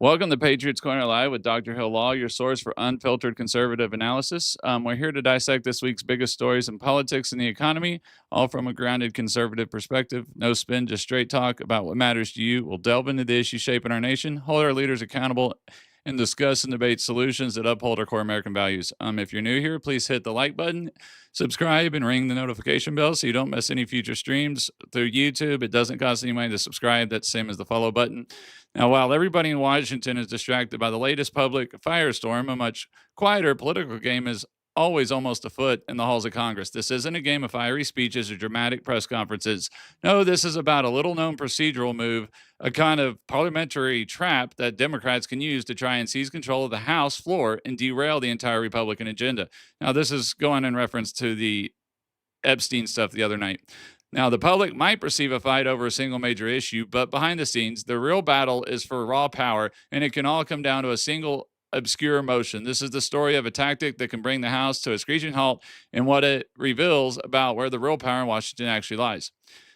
Welcome to Patriots Corner Live with Dr. Hill Law, your source for unfiltered conservative analysis. We're here to dissect this week's biggest stories in politics and the economy, all from a grounded conservative perspective. No spin, just straight talk about what matters to you. We'll delve into the issues shaping our nation, hold our leaders accountable, and discuss and debate solutions that uphold our core American values. If you're new here, please hit the like button, subscribe, and ring the notification bell so you don't miss any future streams through YouTube. It doesn't cost any money to subscribe. That's the same as the follow button. Now, while everybody in Washington is distracted by the latest public firestorm, a much quieter political game is always almost afoot in the halls of Congress. This isn't a game of fiery speeches or dramatic press conferences. No, this is about a little known procedural move, a kind of parliamentary trap that Democrats can use to try and seize control of the House floor and derail the entire Republican agenda. Now, this is going in reference to the Epstein stuff the other night. Now, the public might perceive a fight over a single major issue, but behind the scenes, the real battle is for raw power, and it can all come down to a single obscure motion. This is the story of a tactic that can bring the House to a screeching halt and what it reveals about where the real power in Washington actually lies.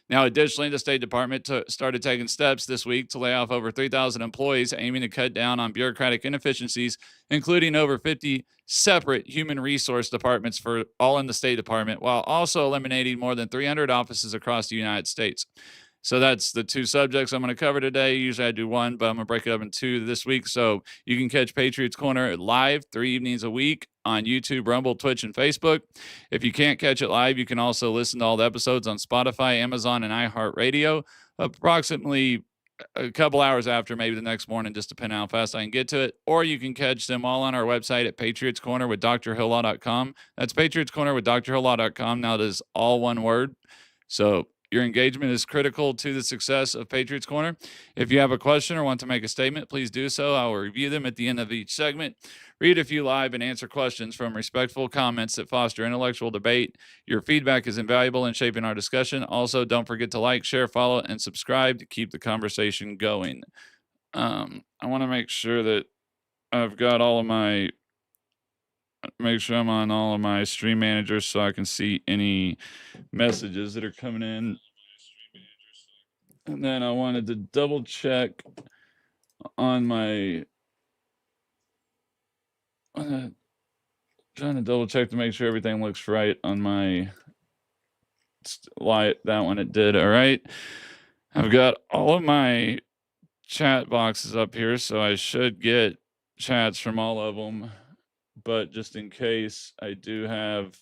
Now, additionally, the State Department started taking steps this week to lay off over 3,000 employees, aiming to cut down on bureaucratic inefficiencies, including over 50 separate human resource departments for all in the State Department, while also eliminating more than 300 offices across the United States. So that's the two subjects I'm going to cover today. Usually I do one, but I'm going to break it up in two this week. So you can catch Patriots Corner live 3 evenings a week on YouTube, Rumble, Twitch, and Facebook. If you can't catch it live, you can also listen to all the episodes on Spotify, Amazon, and iHeartRadio approximately a couple hours after, maybe the next morning, just depending on how fast I can get to it. Or you can catch them all on our website at patriotscornerwithdrhillaw.com. That's patriotscornerwithdrhillaw.com. Now, that is all one word. So your engagement is critical to the success of Patriots Corner. If you have a question or want to make a statement, please do so. I will review them at the end of each segment, read a few live, and answer questions from respectful comments that foster intellectual debate. Your feedback is invaluable in shaping our discussion. Also, don't forget to like, share, follow, and subscribe to keep the conversation going. I want to make sure that I've got make sure I'm on all of my stream managers so I can see any messages that are coming in. And then I wanted to double check on my trying to double check to make sure everything looks right on my light. That one it did. All right. I've got all of my chat boxes up here, so I should get chats from all of them. But just in case, I do have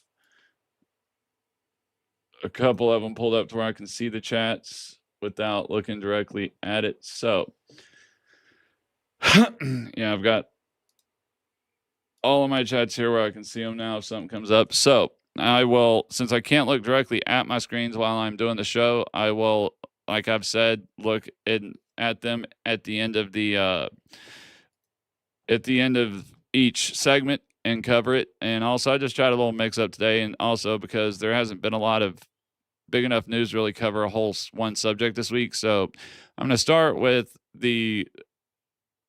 a couple of them pulled up to where I can see the chats without looking directly at it. So, yeah, I've got all of my chats here where I can see them now if something comes up. So I will, since I can't look directly at my screens while I'm doing the show, I will, like I've said, look at them at the end of each segment and cover it. And also, I just tried a little mix up today, and also because there hasn't been a lot of big enough news to really cover a whole one subject this week. So I'm going to start with I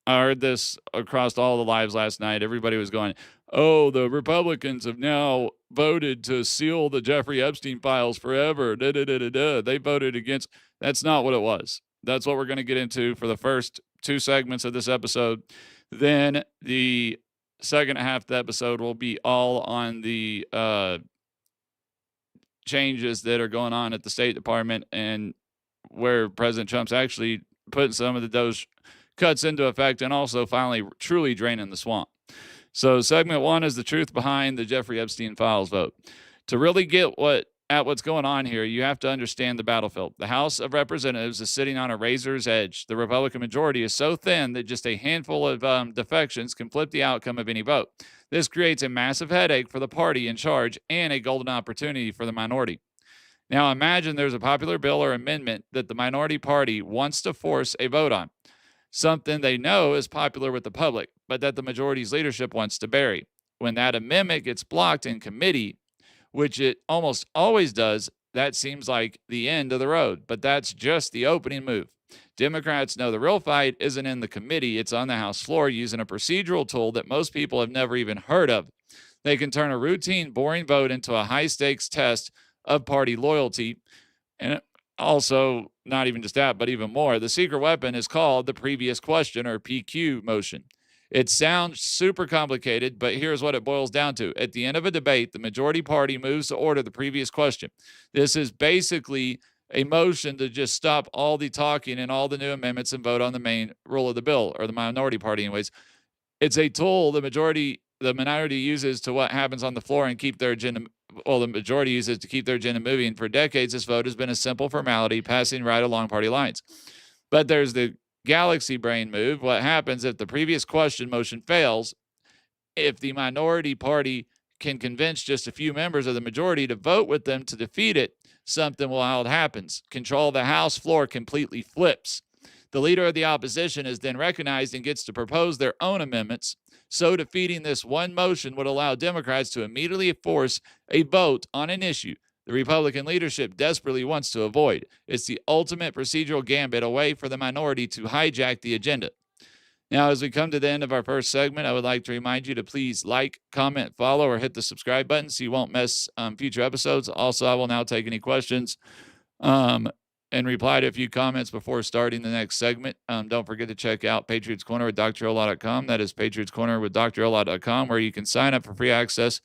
heard this across all the lives last night. Everybody was going, oh, the Republicans have now voted to seal the Jeffrey Epstein files forever. They voted against. That's not what it was. That's what we're going to get into for the first two segments of this episode. Then the second half of the episode will be all on the changes that are going on at the State Department and where President Trump's actually putting some of those cuts into effect and also finally truly draining the swamp. So segment one is the truth behind the Jeffrey Epstein files vote. To really get what's going on here, you have to understand the battlefield. The House of Representatives is sitting on a razor's edge. The Republican majority is so thin that just a handful of defections can flip the outcome of any vote. This creates a massive headache for the party in charge and a golden opportunity for the minority. Now imagine there's a popular bill or amendment that the minority party wants to force a vote on, something they know is popular with the public, but that the majority's leadership wants to bury. When that amendment gets blocked in committee, which it almost always does, that seems like the end of the road. But that's just the opening move. Democrats know the real fight isn't in the committee, it's on the House floor using a procedural tool that most people have never even heard of. They can turn a routine, boring vote into a high-stakes test of party loyalty. And also, not even just that, but even more, the secret weapon is called the previous question, or PQ motion. It sounds super complicated, but here's what it boils down to. At the end of a debate, the majority party moves to order the previous question. This is basically a motion to just stop all the talking and all the new amendments and vote on the main rule of the bill, or the minority party, anyways. It's a tool the minority uses to what happens on the floor and keep their agenda. Well, the majority uses to keep their agenda moving. For decades, this vote has been a simple formality, passing right along party lines. But there's the galaxy brain move. What happens if the previous question motion fails? If the minority party can convince just a few members of the majority to vote with them to defeat it, something wild happens. Control of the House floor completely flips. The leader of the opposition is then recognized and gets to propose their own amendments. So defeating this one motion would allow Democrats to immediately force a vote on an issue the Republican leadership desperately wants to avoid. It's the ultimate procedural gambit, a way for the minority to hijack the agenda. Now, as we come to the end of our first segment, I would like to remind you to please like, comment, follow, or hit the subscribe button so you won't miss future episodes. Also, I will now take any questions and reply to a few comments before starting the next segment. Don't forget to check out Patriots Corner with drolaw.com. That is Patriots Corner with drolaw.com, where you can sign up for free access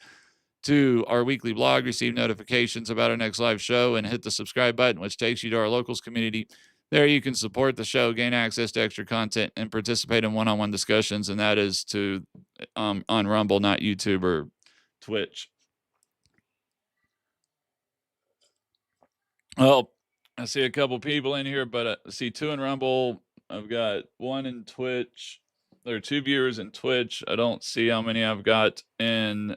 to our weekly blog, receive notifications about our next live show, and hit the subscribe button, which takes you to our locals community. There you can support the show, gain access to extra content, and participate in one-on-one discussions, and that is on Rumble, not YouTube or Twitch. Well, I see a couple people in here, but I see 2 in Rumble. I've got 1 in Twitch. There are 2 viewers in Twitch. I don't see how many I've got in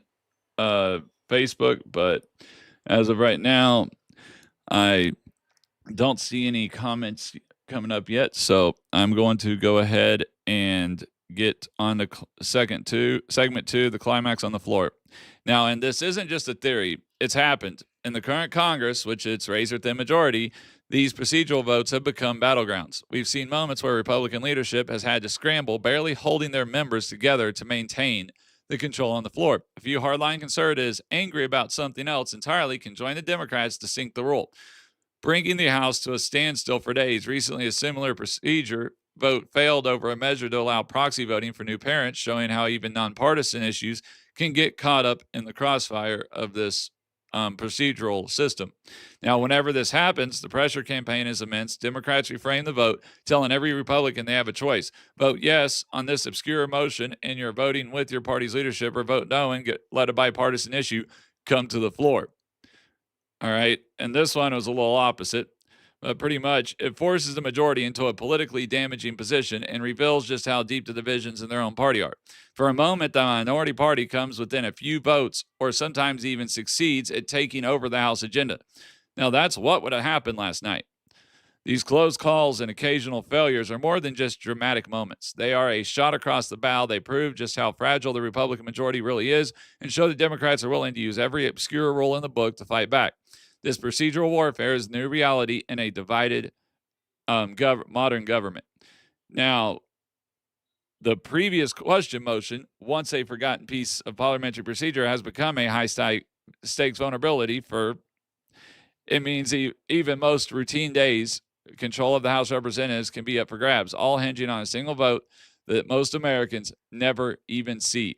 Facebook, but as of right now, I don't see any comments coming up yet. So I'm going to go ahead and get on to segment 2, the climax on the floor. Now, and this isn't just a theory, it's happened. In the current Congress, which it's razor thin majority, these procedural votes have become battlegrounds. We've seen moments where Republican leadership has had to scramble, barely holding their members together to maintain the control on the floor. A few hardline conservatives, angry about something else entirely, can join the Democrats to sink the rule, bringing the House to a standstill for days. Recently, a similar procedure vote failed over a measure to allow proxy voting for new parents, showing how even nonpartisan issues can get caught up in the crossfire of this procedural system. Now, whenever this happens, the pressure campaign is immense. Democrats reframe the vote, telling every Republican they have a choice. Vote yes on this obscure motion, and you're voting with your party's leadership, or vote no and let a bipartisan issue come to the floor. All right. And this one was a little opposite. But pretty much, it forces the majority into a politically damaging position and reveals just how deep the divisions in their own party are. For a moment, the minority party comes within a few votes, or sometimes even succeeds at taking over the House agenda. Now, that's what would have happened last night. These close calls and occasional failures are more than just dramatic moments. They are a shot across the bow. They prove just how fragile the Republican majority really is and show that Democrats are willing to use every obscure rule in the book to fight back. This procedural warfare is new reality in a divided modern government. Now, the previous question motion, once a forgotten piece of parliamentary procedure, has become a high-stakes vulnerability for, it means even most routine days, control of the House of Representatives can be up for grabs, all hinging on a single vote that most Americans never even see.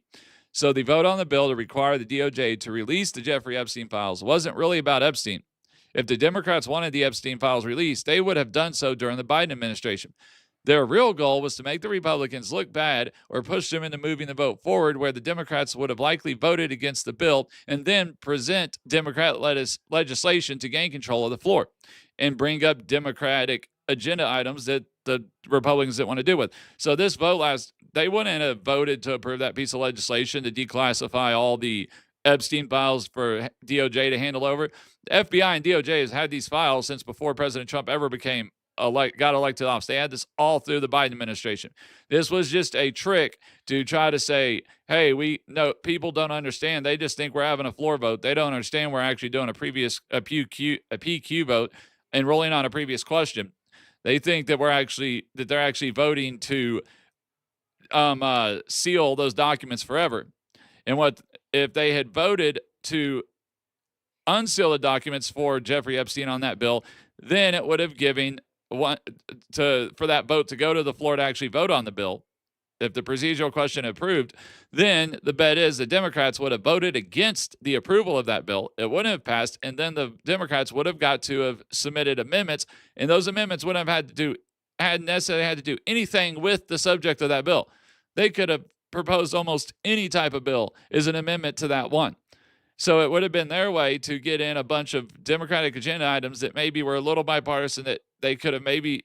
So the vote on the bill to require the DOJ to release the Jeffrey Epstein files wasn't really about Epstein. If the Democrats wanted the Epstein files released, they would have done so during the Biden administration. Their real goal was to make the Republicans look bad or push them into moving the vote forward, where the Democrats would have likely voted against the bill, and then present Democrat legislation to gain control of the floor and bring up Democratic agenda items that the Republicans didn't want to deal with. So this vote they wouldn't have voted to approve that piece of legislation to declassify all the Epstein files for DOJ to handle over. The FBI and DOJ has had these files since before President Trump ever got elected office. They had this all through the Biden administration. This was just a trick to try to say, hey, people don't understand. They just think we're having a floor vote. They don't understand we're actually doing a PQ vote and rolling on a previous question. They think that they're actually voting to seal those documents forever. And if they had voted to unseal the documents for Jeffrey Epstein on that bill, then it would have given for that vote to go to the floor to actually vote on the bill. If the procedural question approved, then the bet is the Democrats would have voted against the approval of that bill. It wouldn't have passed, and then the Democrats would have got to have submitted amendments, and those amendments wouldn't have hadn't necessarily had to do anything with the subject of that bill. They could have proposed almost any type of bill as an amendment to that one. So it would have been their way to get in a bunch of Democratic agenda items that maybe were a little bipartisan that they could have maybe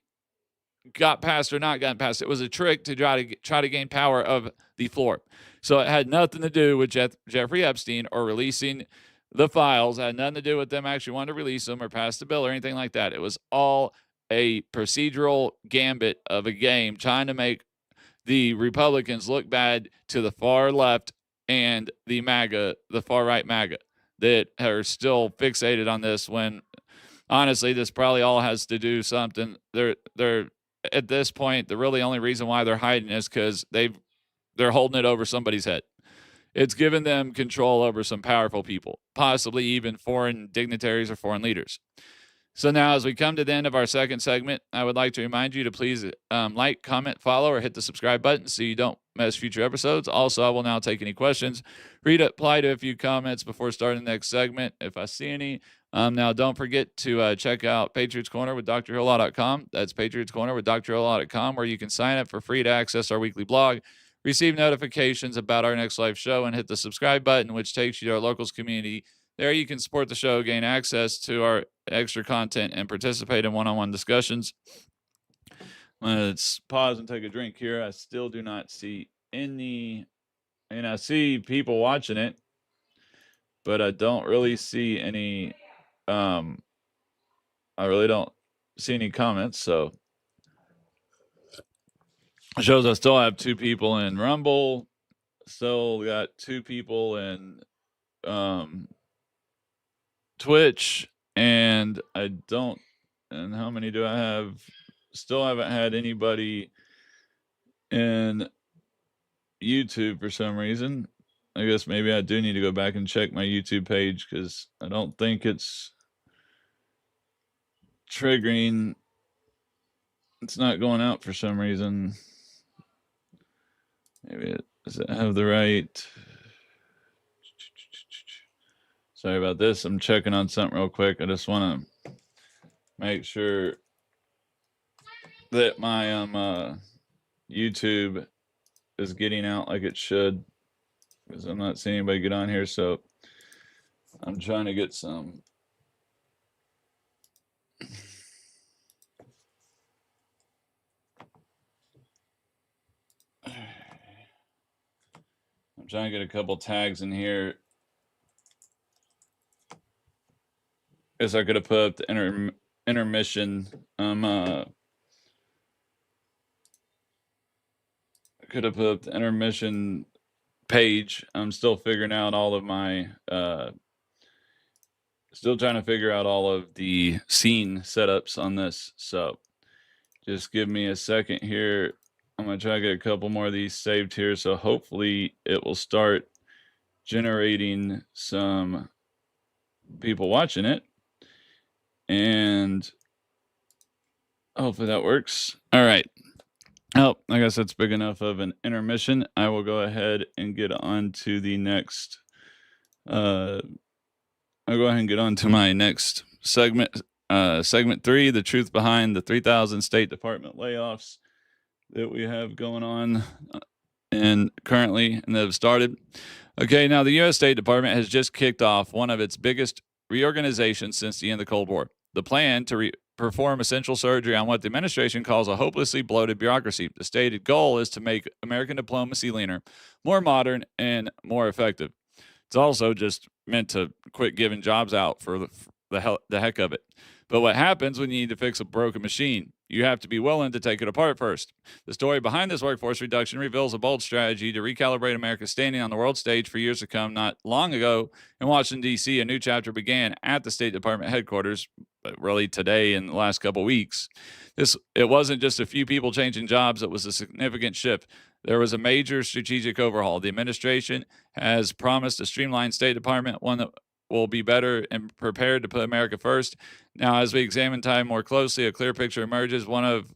got passed or not gotten passed. It was a trick to try to gain power of the floor. So it had nothing to do with Jeffrey Epstein or releasing the files. It had nothing to do with them actually wanting to release them or pass the bill or anything like that. It was all a procedural gambit of a game trying to make the Republicans look bad to the far left and the far right MAGA that are still fixated on this, when honestly this probably all has to do something. They're at this point, the really only reason why they're hiding is because they're holding it over somebody's head. It's given them control over some powerful people, possibly even foreign dignitaries or foreign leaders. So now, as we come to the end of our second segment, I would like to remind you to please like, comment, follow, or hit the subscribe button so you don't miss future episodes. Also, I will now take any questions, reply to a few comments before starting the next segment if I see any. Now, don't forget to check out Patriots Corner with drhillelaw.com. That's Patriots Corner with drhillelaw.com, where you can sign up for free to access our weekly blog, receive notifications about our next live show, and hit the subscribe button, which takes you to our locals community. There you can support the show, gain access to our extra content, and participate in one-on-one discussions. Let's pause and take a drink here. I still do not see any, and I see people watching it, but I don't really see any, I really don't see any comments, so it shows I still have 2 people in Rumble, still got 2 people in Twitch, and how many do I have? Still haven't had anybody in YouTube for some reason. I guess maybe I do need to go back and check my YouTube page, because I don't think it's triggering. It's not going out for some reason. Maybe does it have the right? Sorry about this. I'm checking on something real quick. I just want to make sure that my YouTube is getting out like it should, because I'm not seeing anybody get on here. So I'm trying to get some. I'm trying to get a couple tags in here. Guess I could have put up the intermission. I could have put up the intermission page. I'm still figuring out all of my, still trying to figure out all of the scene setups on this. So just give me a second here. I'm going to try to get a couple more of these saved here. So hopefully it will start generating some people watching it. And hopefully that works. All right. Oh, I guess that's big enough of an intermission. I will go ahead and get on to the next. I'll go ahead and get on to my next segment. Segment 3, the truth behind the 3,000 State Department layoffs that we have going on and currently and that have started. Okay, now the U.S. State Department has just kicked off one of its biggest reorganizations since the end of the Cold War. The plan to perform essential surgery on what the administration calls a hopelessly bloated bureaucracy. The stated goal is to make American diplomacy leaner, more modern, and more effective. It's also just meant to quit giving jobs out for the heck of it. But what happens when you need to fix a broken machine? You have to be willing to take it apart first. The story behind this workforce reduction reveals a bold strategy to recalibrate America's standing on the world stage for years to come. Not long ago in Washington, D.C., a new chapter began at the State Department headquarters, but really today in the last couple of weeks. It wasn't just a few people changing jobs. It was a significant shift. There was a major strategic overhaul. The administration has promised a streamlined State Department, one that will be better and prepared to put America first. Now, as we examine time more closely, a clear picture emerges, one of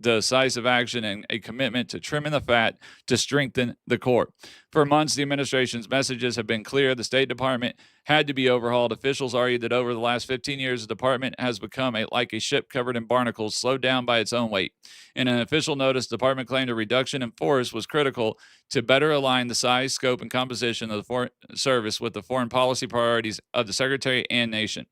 decisive action and a commitment to trimming the fat to strengthen the core. For months, the administration's messages have been clear. The State Department had to be overhauled. Officials argued that over the last 15 years, the department has become like a ship covered in barnacles, slowed down by its own weight. In an official notice, the department claimed a reduction in force was critical to better align the size, scope, and composition of the foreign service with the foreign policy priorities of the secretary and nation.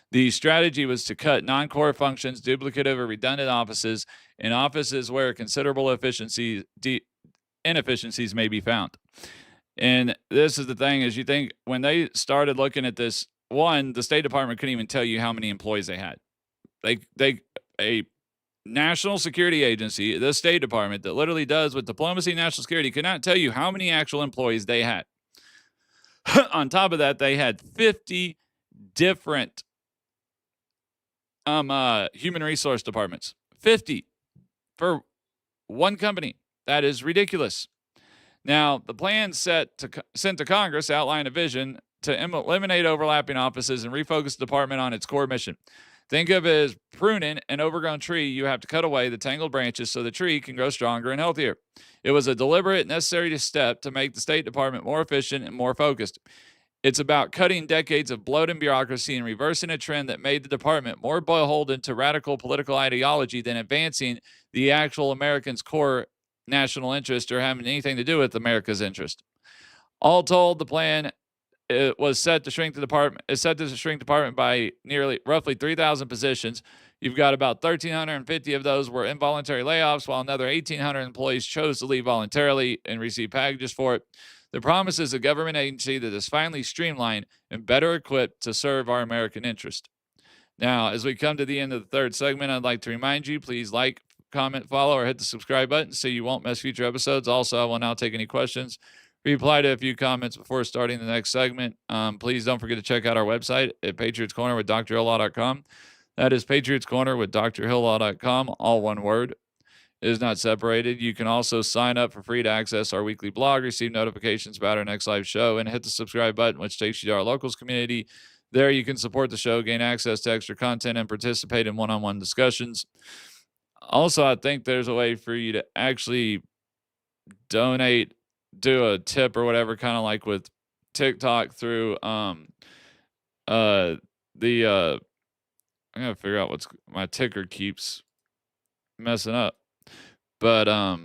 The strategy was to cut non-core functions, duplicative or redundant offices, and offices where considerable inefficiencies may be found. And this is the thing: is you think when they started looking at this, one, the State Department couldn't even tell you how many employees they had. A national security agency, the State Department, that literally does with diplomacy and national security, could not tell you how many actual employees they had. On top of that, they had 50 different human resource departments. 50 for one company. That is ridiculous. Now, the plan sent to Congress outlined a vision to eliminate overlapping offices and refocus the department on its core mission. Think of it as pruning an overgrown tree. You have to cut away the tangled branches so the tree can grow stronger and healthier. It was a deliberate, necessary step to make the State Department more efficient and more focused. It's about cutting decades of bloated bureaucracy and reversing a trend that made the department more beholden to radical political ideology than advancing the actual Americans' core national interest or having anything to do with America's interest. All told, the plan was set to shrink the department. Is set to shrink the department by roughly 3,000 positions. You've got about 1,350 of those were involuntary layoffs, while another 1,800 employees chose to leave voluntarily and receive packages for it. The promise is a government agency that is finally streamlined and better equipped to serve our American interest. Now, as we come to the end of the third segment, I'd like to remind you, please like, comment, follow, or hit the subscribe button so you won't miss future episodes. Also, I will now take any questions. Reply to a few comments before starting the next segment. Please don't forget to check out our website at Patriots Corner with drhilllaw.com. That is Patriots Corner with drhilllaw.com, all one word. It is not separated. You can also sign up for free to access our weekly blog, receive notifications about our next live show, and hit the subscribe button, which takes you to our locals community. There you can support the show, gain access to extra content, and participate in one-on-one discussions. Also, I think there's a way for you to actually donate, do a tip or whatever, kind of like with TikTok through I'm gonna figure out what's my ticker keeps messing up. But I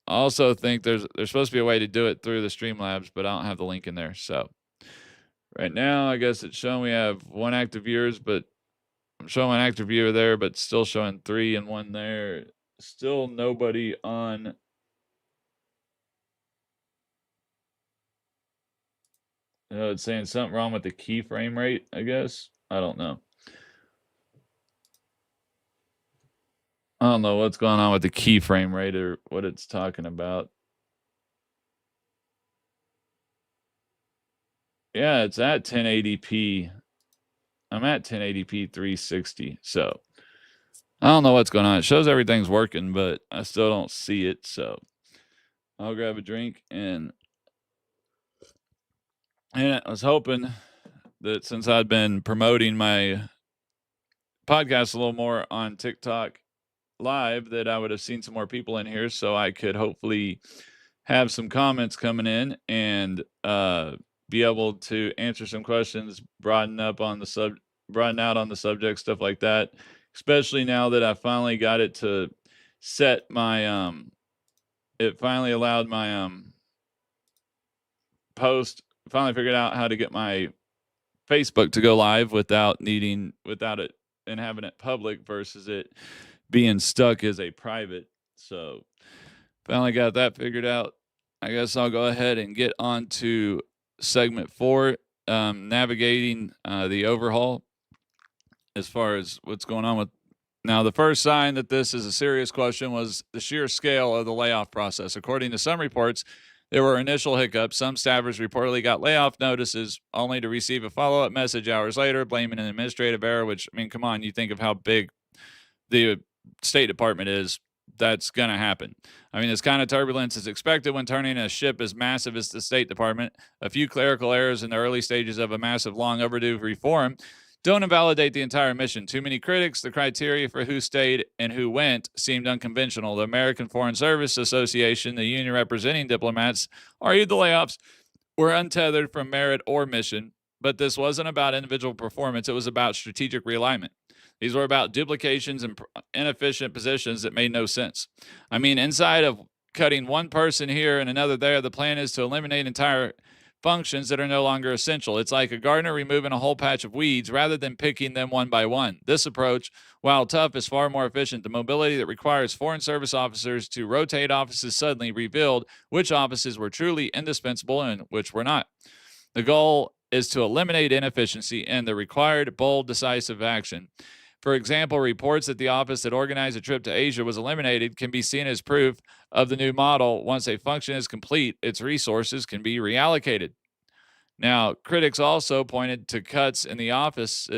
also think there's supposed to be a way to do it through the Streamlabs, but I don't have the link in there. So right now, I guess it's showing we have one active viewers, but I'm showing an active viewer there, but still showing 3 and 1 there. Still nobody on. It's saying something wrong with the keyframe rate, I guess. I don't know. I don't know what's going on with the keyframe rate or what it's talking about. Yeah, it's at 1080p. I'm at 1080p 360. So I don't know what's going on. It shows everything's working, but I still don't see it. So I'll grab a drink and I was hoping that since I'd been promoting my podcast a little more on TikTok Live, that I would have seen some more people in here so I could hopefully have some comments coming in and be able to answer some questions, broaden out on the subject, stuff like that. Especially now that I finally got it to set my it finally allowed my post, finally figured out how to get my Facebook to go live without it and having it public versus it being stuck as a private. So finally got that figured out. I guess I'll go ahead and get on to segment 4, navigating the overhaul as far as what's going on with. Now, the first sign that this is a serious question was the sheer scale of the layoff process. According to some reports, there were initial hiccups. Some staffers reportedly got layoff notices only to receive a follow-up message hours later blaming an administrative error, which, I mean, come on, you think of how big the State Department is. that's going to happen. I mean, this kind of turbulence is expected when turning a ship as massive as the State Department. A few clerical errors in the early stages of a massive, long overdue reform don't invalidate the entire mission. Too many critics, the criteria for who stayed and who went seemed unconventional. The American Foreign Service Association, the union representing diplomats, argued the layoffs were untethered from merit or mission, but this wasn't about individual performance. It was about strategic realignment. These were about duplications and inefficient positions that made no sense. I mean, inside of cutting one person here and another there, the plan is to eliminate entire functions that are no longer essential. It's like a gardener removing a whole patch of weeds rather than picking them one by one. This approach, while tough, is far more efficient. The mobility that requires Foreign Service officers to rotate offices suddenly revealed which offices were truly indispensable and which were not. The goal is to eliminate inefficiency and the required bold, decisive action. For example, reports that the office that organized a trip to Asia was eliminated can be seen as proof of the new model. Once a function is complete, its resources can be reallocated. Now, critics also pointed to cuts in the office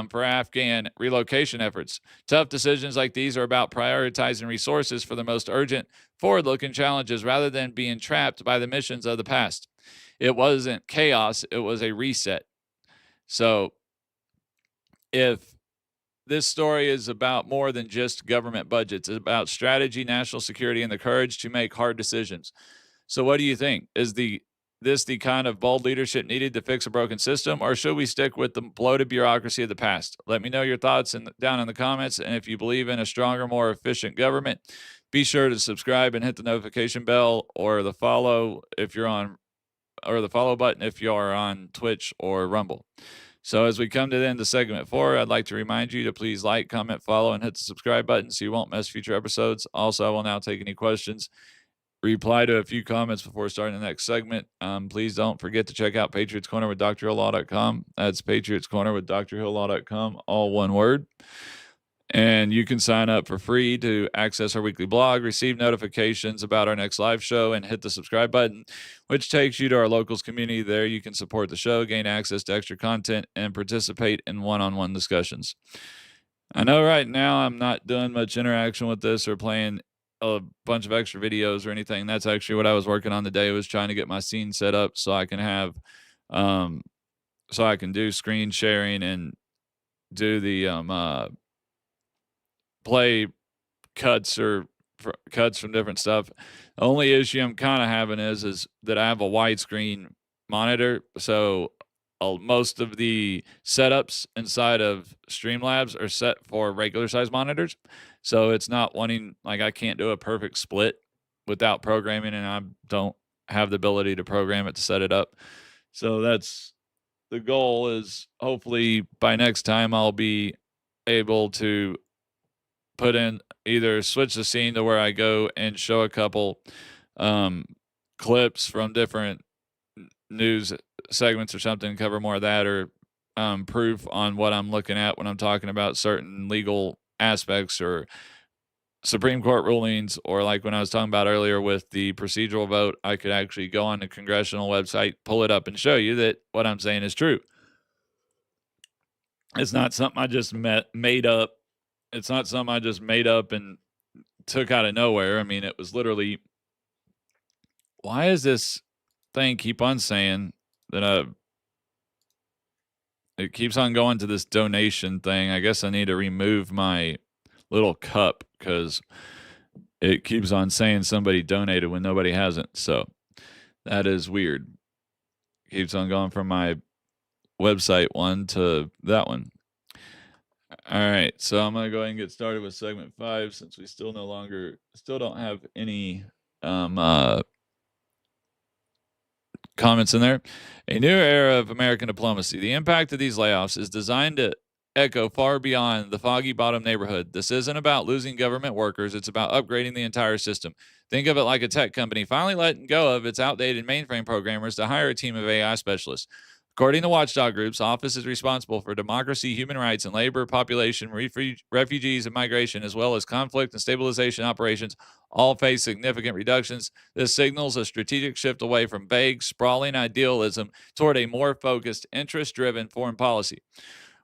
for Afghan relocation efforts. Tough decisions like these are about prioritizing resources for the most urgent, forward-looking challenges rather than being trapped by the missions of the past. It wasn't chaos, it was a reset. So, if this story is about more than just government budgets. It's about strategy, national security, and the courage to make hard decisions. So what do you think? Is this the kind of bold leadership needed to fix a broken system, or should we stick with the bloated bureaucracy of the past? Let me know your thoughts down in the comments, and if you believe in a stronger, more efficient government, be sure to subscribe and hit the notification bell or the follow button if you are on Twitch or Rumble. So as we come to the end of segment 4, I'd like to remind you to please like, comment, follow, and hit the subscribe button so you won't miss future episodes. Also, I will now take any questions, reply to a few comments before starting the next segment. Please don't forget to check out Patriots Corner with drhilllaw.com. That's Patriots Corner with drhilllaw.com, all one word. And you can sign up for free to access our weekly blog, receive notifications about our next live show, and hit the subscribe button, which takes you to our locals community. There you can support the show, gain access to extra content, and participate in one-on-one discussions. I know right now I'm not doing much interaction with this or playing a bunch of extra videos or anything. That's actually what I was working on today, was trying to get my scene set up so I can have so I can do screen sharing and do the play cuts from different stuff. The only issue I'm kind of having is that I have a widescreen monitor, so most of the setups inside of Streamlabs are set for regular size monitors, so it's not wanting, like, I can't do a perfect split without programming, and I don't have the ability to program it to set it up. So that's the goal, is hopefully by next time I'll be able to put in, either switch the scene to where I go and show a couple clips from different news segments or something, cover more of that, or proof on what I'm looking at when I'm talking about certain legal aspects or Supreme Court rulings, or like when I was talking about earlier with the procedural vote, I could actually go on the congressional website, pull it up, and show you that what I'm saying is true. It's not something I just made up. It's not something I just made up and took out of nowhere. I mean, it was literally, why is this thing keep on saying that it keeps on going to this donation thing? I guess I need to remove my little cup because it keeps on saying somebody donated when nobody hasn't. So that is weird. Keeps on going from my website one to that one. All right, so I'm going to go ahead and get started with segment 5, since we still don't have any comments in there. A new era of American diplomacy. The impact of these layoffs is designed to echo far beyond the foggy bottom neighborhood. This isn't about losing government workers. It's about upgrading the entire system. Think of it like a tech company finally letting go of its outdated mainframe programmers to hire a team of AI specialists. According to watchdog groups, office is responsible for democracy, human rights, and labor, population, refugees, and migration, as well as conflict and stabilization operations, all face significant reductions. This signals a strategic shift away from vague, sprawling idealism toward a more focused, interest-driven foreign policy.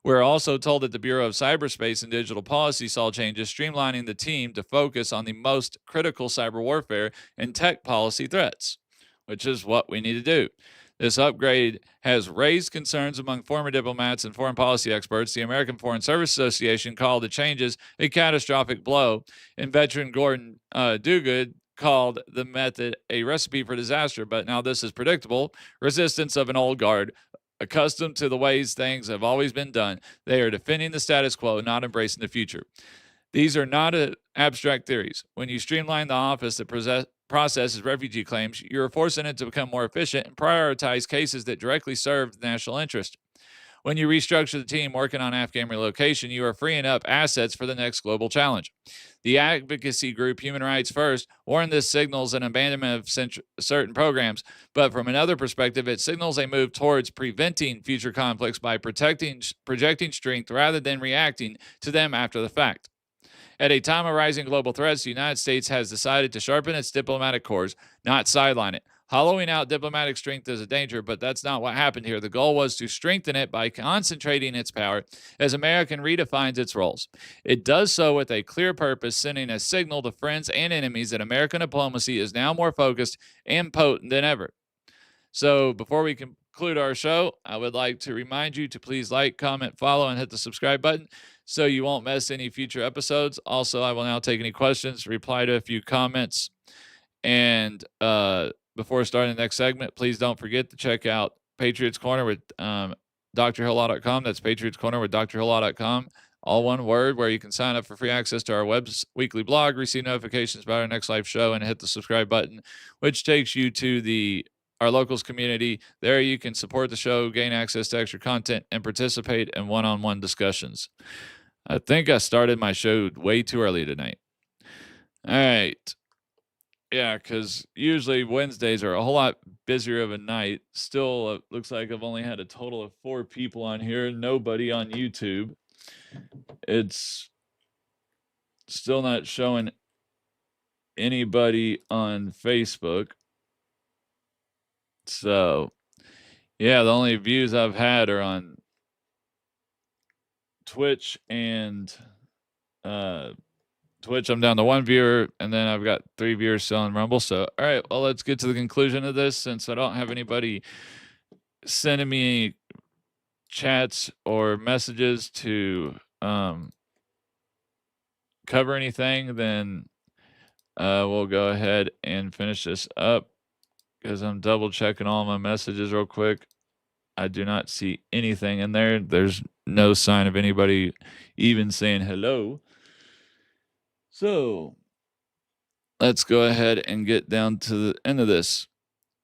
We're also told that the Bureau of Cyberspace and Digital Policy saw changes, streamlining the team to focus on the most critical cyber warfare and tech policy threats, which is what we need to do. This upgrade has raised concerns among former diplomats and foreign policy experts. The American Foreign Service Association called the changes a catastrophic blow, and veteran Gordon Duguid called the method a recipe for disaster. But now this is predictable. Resistance of an old guard, accustomed to the ways things have always been done. They are defending the status quo, not embracing the future. These are not abstract theories. When you streamline the office that processes refugee claims, you're forcing it to become more efficient and prioritize cases that directly serve the national interest. When you restructure the team working on Afghan relocation, you are freeing up assets for the next global challenge. The advocacy group Human Rights First warned this signals an abandonment of certain programs, but from another perspective, it signals a move towards preventing future conflicts by projecting strength rather than reacting to them after the fact. At a time of rising global threats, the United States has decided to sharpen its diplomatic corps, not sideline it. Hollowing out diplomatic strength is a danger, but that's not what happened here. The goal was to strengthen it by concentrating its power as America redefines its roles. It does so with a clear purpose, sending a signal to friends and enemies that American diplomacy is now more focused and potent than ever. So before we conclude our show, I would like to remind you to please like, comment, follow, and hit the subscribe button so you won't miss any future episodes. Also, I will now take any questions, reply to a few comments, and before starting the next segment, please don't forget to check out Patriots Corner with drhillaw.com. That's Patriots Corner with drhillaw.com. All one word, where you can sign up for free access to our weekly blog, receive notifications about our next live show, and hit the subscribe button, which takes you to our locals community. There you can support the show, gain access to extra content, and participate in one-on-one discussions. I think I started my show way too early tonight. All right. Yeah, because usually Wednesdays are a whole lot busier of a night. Still, it looks like I've only had a total of 4 people on here, nobody on YouTube. It's still not showing anybody on Facebook. So, yeah, the only views I've had are on Twitch and Twitch. I'm down to 1 viewer, and then I've got 3 viewers still on Rumble. So, all right, well, let's get to the conclusion of this. Since I don't have anybody sending me chats or messages to cover anything, then we'll go ahead and finish this up, because I'm double checking all my messages real quick. I do not see anything in there. There's no sign of anybody even saying hello. So let's go ahead and get down to the end of this.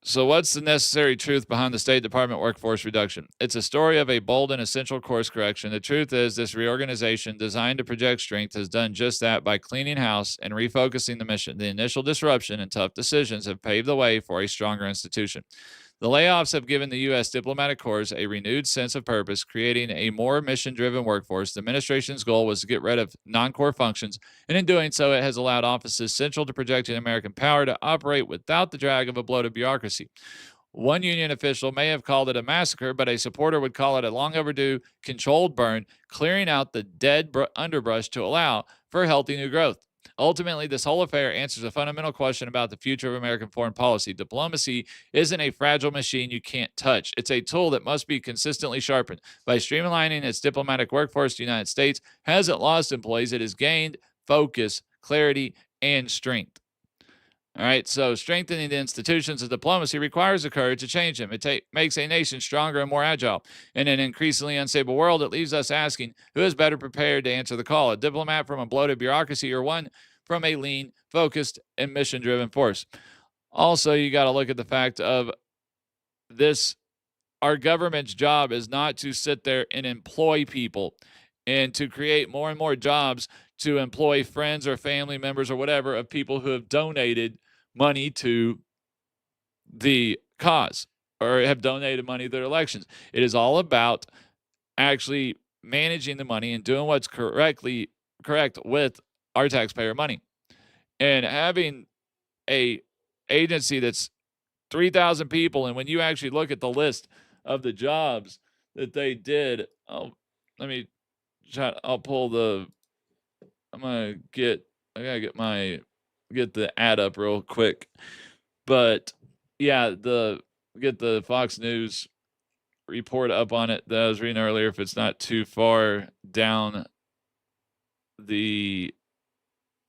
So what's the necessary truth behind the State Department workforce reduction? It's a story of a bold and essential course correction. The truth is, this reorganization designed to project strength has done just that by cleaning house and refocusing the mission. The initial disruption and tough decisions have paved the way for a stronger institution. The layoffs have given the U.S. diplomatic corps a renewed sense of purpose, creating a more mission-driven workforce. The administration's goal was to get rid of non-core functions, and in doing so, it has allowed offices central to projecting American power to operate without the drag of a bloated bureaucracy. One union official may have called it a massacre, but a supporter would call it a long overdue, controlled burn, clearing out the dead underbrush to allow for healthy new growth. Ultimately, this whole affair answers a fundamental question about the future of American foreign policy. Diplomacy isn't a fragile machine you can't touch. It's a tool that must be consistently sharpened. By streamlining its diplomatic workforce, the United States hasn't lost employees. It has gained focus, clarity, and strength. All right, so strengthening the institutions of diplomacy requires the courage to change them. It makes a nation stronger and more agile. In an increasingly unstable world, it leaves us asking, who is better prepared to answer the call, a diplomat from a bloated bureaucracy or one from a lean, focused, and mission-driven force? Also, you got to look at the fact of this. Our government's job is not to sit there and employ people and to create more and more jobs to employ friends or family members or whatever of people who have donated money to the cause or have donated money to their elections. It is all about actually managing the money and doing what's correct with our taxpayer money. And having a agency that's 3,000 people, and when you actually look at the list of the jobs that they did, let me try. I'll pull the. I'm gonna get. I gotta get the ad up real quick. But yeah, get the Fox News report up on it that I was reading earlier. If it's not too far down the,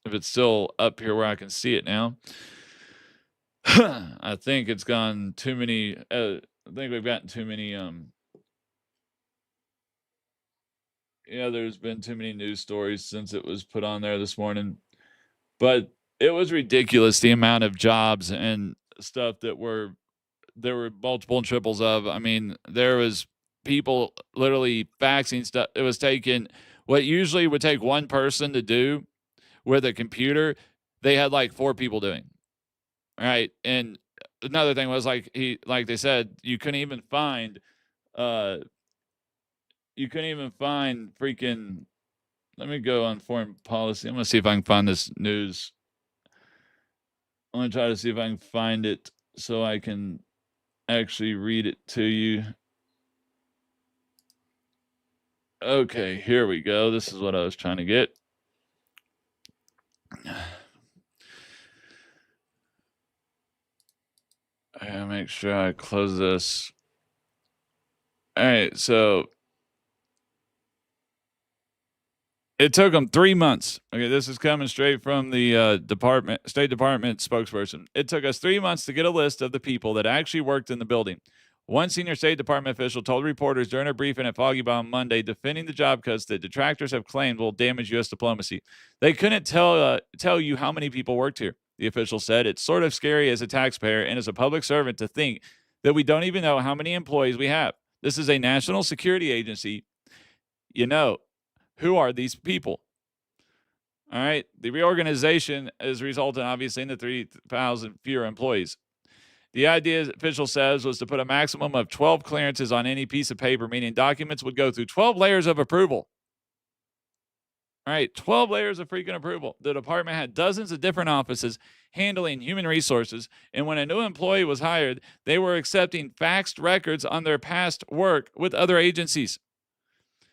if it's still up here where I can see it now. I think it's gone too many. I think we've gotten too many. Yeah, there's been too many news stories since it was put on there this morning. But it was ridiculous the amount of jobs and stuff that there were multiple and triples of. I mean, there was people literally faxing stuff. It was taking what usually would take one person to do with a computer, they had like 4 people doing. All right. And another thing was like they said, you couldn't even find freaking, let me go on foreign policy. I'm gonna see if I can find this news. I'm gonna try to see if I can find it so I can actually read it to you. Okay, here we go. This is what I was trying to get. I gotta make sure I close this. All right, so it took them 3 months. Okay, this is coming straight from the State Department spokesperson. It took us 3 months to get a list of the people that actually worked in the building. One senior State Department official told reporters during a briefing at Foggy Bomb Monday, defending the job cuts that detractors have claimed will damage U.S. diplomacy. They couldn't tell you how many people worked here, the official said. It's sort of scary as a taxpayer and as a public servant to think that we don't even know how many employees we have. This is a national security agency. You know, who are these people? All right. The reorganization has resulted, obviously, in the 3,000 fewer employees. The idea, official says, was to put a maximum of 12 clearances on any piece of paper, meaning documents would go through 12 layers of approval. All right, 12 layers of freaking approval. The department had dozens of different offices handling human resources, and when a new employee was hired, they were accepting faxed records on their past work with other agencies.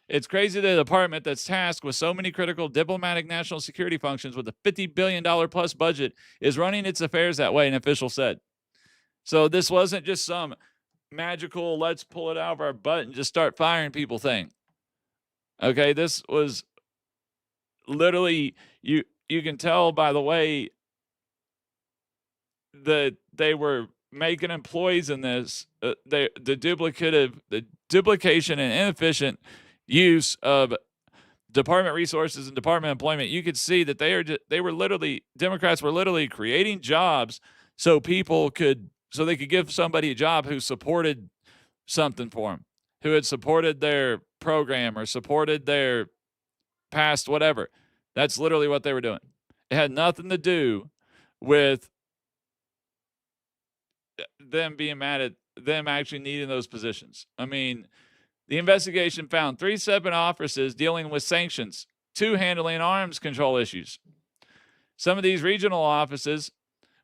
It's crazy that a department that's tasked with so many critical diplomatic national security functions with a $50 billion plus budget is running its affairs that way, an official said. So this wasn't just some magical, let's pull it out of our butt and just start firing people thing. Okay, this was literally, you can tell by the way that they were making employees in this, the duplication and inefficient use of department resources and department employment. You could see that Democrats were literally creating jobs so they could give somebody a job who supported something for them, who had supported their program or supported their past whatever. That's literally what they were doing. It had nothing to do with them being mad at them actually needing those positions. I mean, the investigation found 3 separate offices dealing with sanctions, 2 handling arms control issues. Some of these regional offices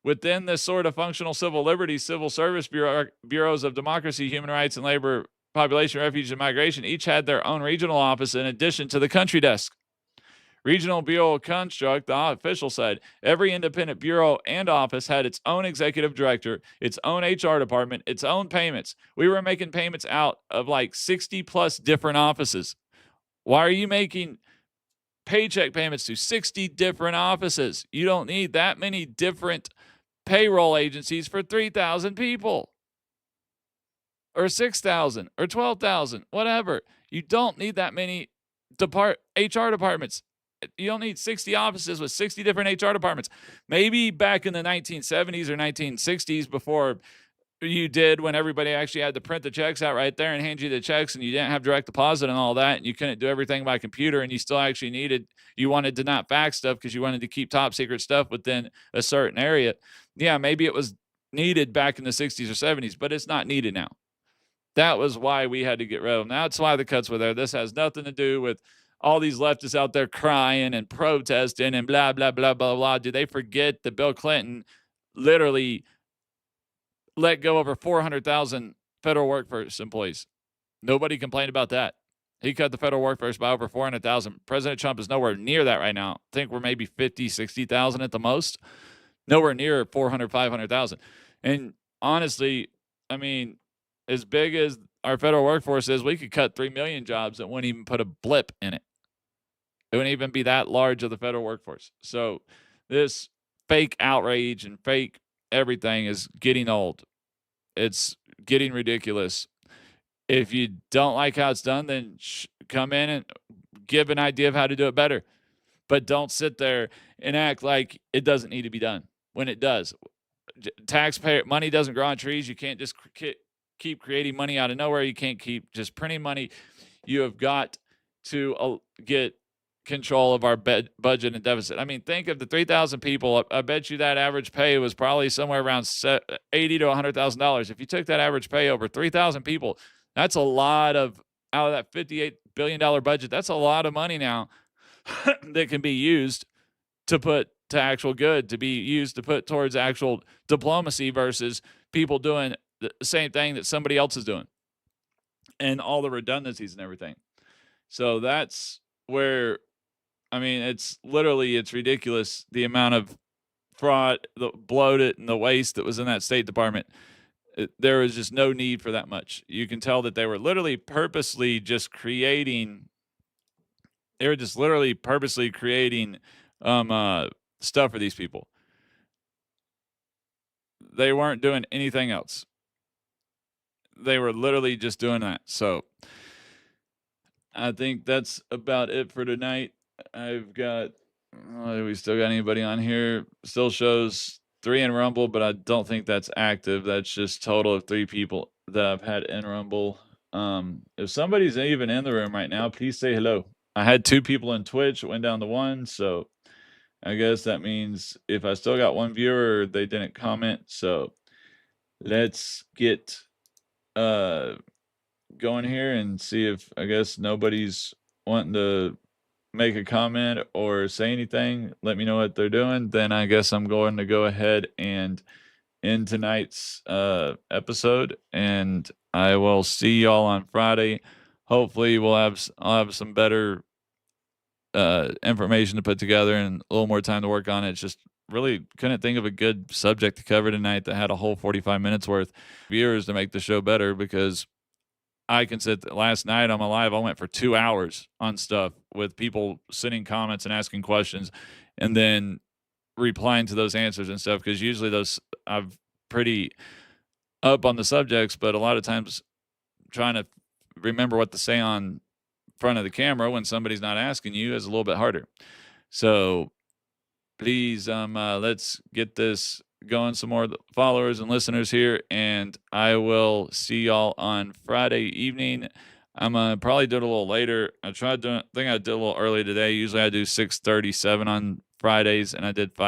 within this sort of functional civil liberties, civil service bureaus of democracy, human rights, and labor, population, refuge, and migration each had their own regional office in addition to the country desk. Regional Bureau construct, the official said, every independent bureau and office had its own executive director, its own HR department, its own payments. We were making payments out of like 60 plus different offices. Why are you making paycheck payments to 60 different offices? You don't need that many different payroll agencies for 3,000 people or 6,000 or 12,000, whatever. You don't need that many HR departments. You don't need 60 offices with 60 different HR departments. Maybe back in the 1970s or 1960s, before you did, when everybody actually had to print the checks out right there and hand you the checks, and you didn't have direct deposit and all that, and you couldn't do everything by computer, and you still actually you wanted to not fax stuff because you wanted to keep top secret stuff within a certain area. Yeah, maybe it was needed back in the 60s or 70s, but it's not needed now. That was why we had to get rid of them. That's why the cuts were there. This has nothing to do with all these leftists out there crying and protesting and blah, blah, blah, blah, blah. Do they forget that Bill Clinton literally let go over 400,000 federal workforce employees? Nobody complained about that. He cut the federal workforce by over 400,000. President Trump is nowhere near that right now. I think we're maybe 50, 60,000 at the most. Nowhere near 400, 500,000. And honestly, I mean, as big as our federal workforce is, we could cut 3 million jobs that wouldn't even put a blip in it. It wouldn't even be that large of the federal workforce. So this fake outrage and fake everything is getting old. It's getting ridiculous. If you don't like how it's done, then come in and give an idea of how to do it better. But don't sit there and act like it doesn't need to be done when it does. Taxpayer money doesn't grow on trees. You can't just keep creating money out of nowhere. You can't keep just printing money. You have got to get control of our budget and deficit. I mean, think of the 3,000 people. I bet you that average pay was probably somewhere around $80,000 to $100,000. If you took that average pay over 3,000 people, that's a lot of, out of that $58 billion budget, that's a lot of money now that can be used to put to actual good, to be used to put towards actual diplomacy versus people doing the same thing that somebody else is doing and all the redundancies and everything. So that's where, I mean, it's ridiculous the amount of fraud, the bloated and the waste that was in that State Department. There was just no need for that much. You can tell that they were literally purposely just creating. They were just literally purposely creating stuff for these people. They weren't doing anything else. They were literally just doing that. So I think that's about it for tonight. I've got, we still got anybody on here? Still shows 3 in Rumble, but I don't think that's active. That's just total of 3 people that I've had in Rumble. If somebody's even in the room right now, please say hello. I had 2 people in Twitch, it went down to 1, so I guess that means if I still got 1 viewer, they didn't comment. So let's get going here and see if, I guess, nobody's wanting to make a comment or say anything. Let me know what they're doing. Then I guess I'm going to go ahead and end tonight's episode, and I will see y'all on Friday. Hopefully I'll have some better information to put together and a little more time to work on it. It's just really couldn't think of a good subject to cover tonight that had a whole 45 minutes worth of viewers to make the show better, because I can sit last night on my live, I went for 2 hours on stuff with people sending comments and asking questions and then replying to those answers and stuff. Cause usually those I'm pretty up on the subjects, but a lot of times trying to remember what to say on front of the camera when somebody's not asking you is a little bit harder. So please, let's get this going, some more followers and listeners here, and I will see y'all on Friday evening. I'm probably do it a little later. I think I did a little early today. Usually I do 6:37 on Fridays, and I did 5